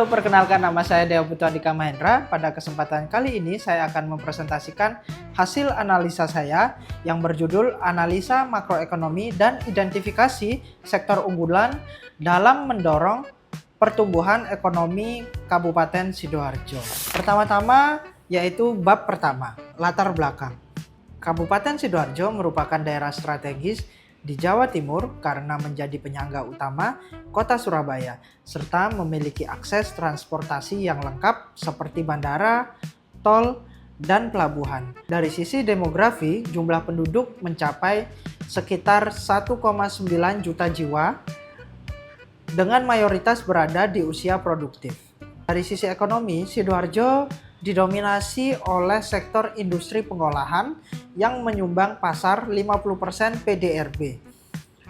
Perkenalkan, nama saya Dewa Putra Dika Mahendra. Pada kesempatan kali ini saya akan mempresentasikan hasil analisa saya yang berjudul Analisa Makroekonomi dan Identifikasi Sektor Unggulan dalam Mendorong Pertumbuhan Ekonomi Kabupaten Sidoarjo. Pertama-tama yaitu bab pertama, latar belakang. Kabupaten Sidoarjo merupakan daerah strategis di Jawa Timur karena menjadi penyangga utama kota Surabaya, serta memiliki akses transportasi yang lengkap seperti bandara, tol, dan pelabuhan. Dari sisi demografi, jumlah penduduk mencapai sekitar 1,9 juta jiwa dengan mayoritas berada di usia produktif. Dari sisi ekonomi, Sidoarjo didominasi oleh sektor industri pengolahan yang menyumbang pasar 50% PDRB,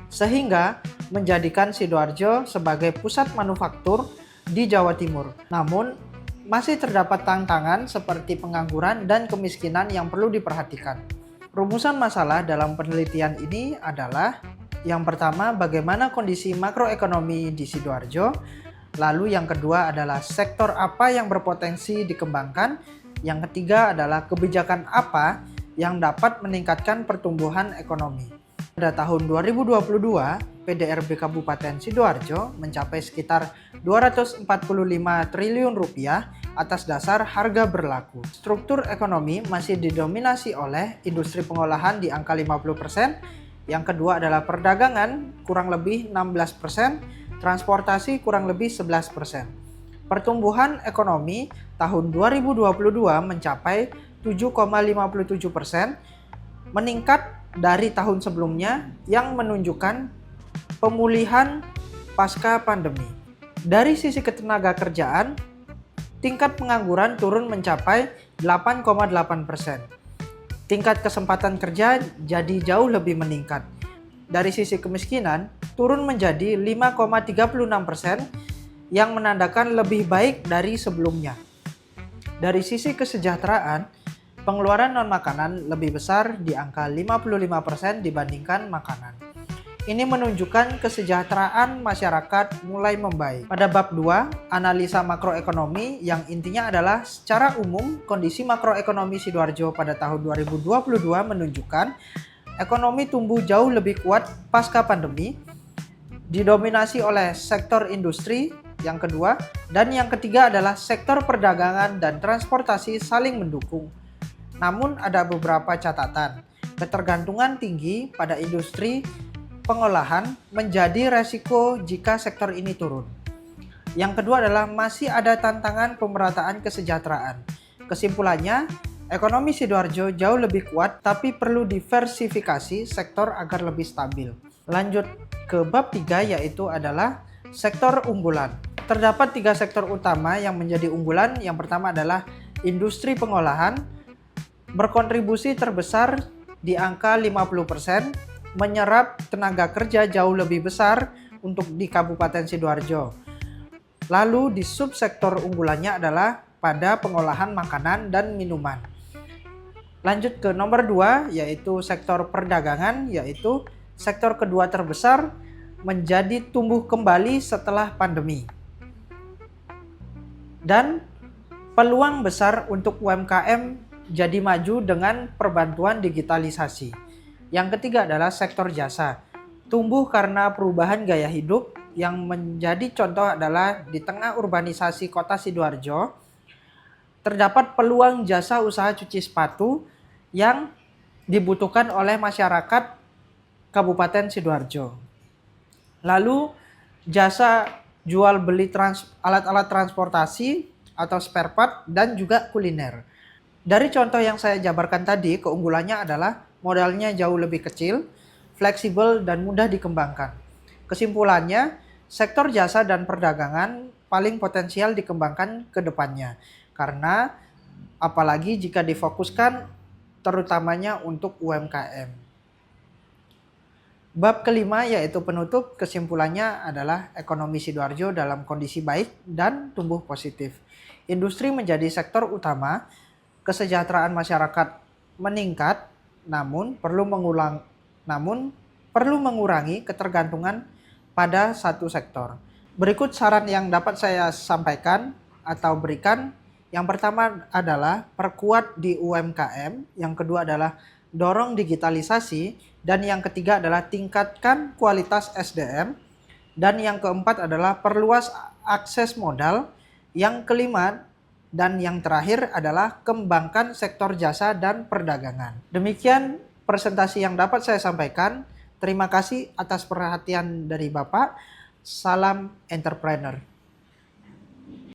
sehingga menjadikan Sidoarjo sebagai pusat manufaktur di Jawa Timur. Namun, masih terdapat tantangan seperti pengangguran dan kemiskinan yang perlu diperhatikan. Rumusan masalah dalam penelitian ini adalah: yang pertama, bagaimana kondisi makroekonomi di Sidoarjo. Lalu yang kedua adalah sektor apa yang berpotensi dikembangkan. Yang ketiga adalah kebijakan apa yang dapat meningkatkan pertumbuhan ekonomi. Pada tahun 2022, PDRB Kabupaten Sidoarjo mencapai sekitar 245 triliun rupiah atas dasar harga berlaku. Struktur ekonomi masih didominasi oleh industri pengolahan di angka 50%. Yang kedua adalah perdagangan kurang lebih 16%. Transportasi kurang lebih 11%. Pertumbuhan ekonomi tahun 2022 mencapai 7,57%, meningkat dari tahun sebelumnya yang menunjukkan pemulihan pasca pandemi. Dari sisi ketenaga kerjaan, tingkat pengangguran turun mencapai 8,8%. Tingkat kesempatan kerja jadi jauh lebih meningkat. Dari sisi kemiskinan, turun menjadi 5,36% yang menandakan lebih baik dari sebelumnya. Dari sisi kesejahteraan, pengeluaran non-makanan lebih besar di angka 55% dibandingkan makanan. Ini menunjukkan kesejahteraan masyarakat mulai membaik. Pada bab 2, analisa makroekonomi yang intinya adalah secara umum kondisi makroekonomi Sidoarjo pada tahun 2022 menunjukkan ekonomi tumbuh jauh lebih kuat pasca pandemi, didominasi oleh sektor industri yang kedua, dan yang ketiga adalah sektor perdagangan dan transportasi saling mendukung. Namun ada beberapa catatan. Ketergantungan tinggi pada industri pengolahan menjadi resiko jika sektor ini turun. Yang kedua adalah masih ada tantangan pemerataan kesejahteraan. Kesimpulannya, ekonomi Sidoarjo jauh lebih kuat, tapi perlu diversifikasi sektor agar lebih stabil. Lanjut ke bab 3, yaitu adalah sektor unggulan. Terdapat 3 sektor utama yang menjadi unggulan. Yang pertama adalah industri pengolahan, berkontribusi terbesar di angka 50%, menyerap tenaga kerja jauh lebih besar untuk di Kabupaten Sidoarjo. Lalu di subsektor unggulannya adalah pada pengolahan makanan dan minuman. Lanjut ke nomor 2, yaitu sektor perdagangan, yaitu sektor kedua terbesar, menjadi tumbuh kembali setelah pandemi. Dan peluang besar untuk UMKM jadi maju dengan perbantuan digitalisasi. Yang ketiga adalah sektor jasa, tumbuh karena perubahan gaya hidup. Yang menjadi contoh adalah di tengah urbanisasi kota Sidoarjo, terdapat peluang jasa usaha cuci sepatu yang dibutuhkan oleh masyarakat Kabupaten Sidoarjo. Lalu jasa jual beli alat-alat transportasi atau spare part dan juga kuliner. Dari contoh yang saya jabarkan tadi, keunggulannya adalah modalnya jauh lebih kecil, fleksibel, dan mudah dikembangkan. Kesimpulannya, sektor jasa dan perdagangan paling potensial dikembangkan ke depannya. Karena apalagi jika difokuskan terutamanya untuk UMKM. Bab kelima, yaitu penutup, kesimpulannya adalah ekonomi Sidoarjo dalam kondisi baik dan tumbuh positif. Industri menjadi sektor utama, kesejahteraan masyarakat meningkat, namun perlu mengurangi ketergantungan pada satu sektor. Berikut saran yang dapat saya sampaikan atau berikan. Yang pertama adalah perkuat di UMKM, yang kedua adalah dorong digitalisasi, dan yang ketiga adalah tingkatkan kualitas SDM, dan yang keempat adalah perluas akses modal, yang kelima dan yang terakhir adalah kembangkan sektor jasa dan perdagangan. Demikian presentasi yang dapat saya sampaikan. Terima kasih atas perhatian dari Bapak. Salam entrepreneur.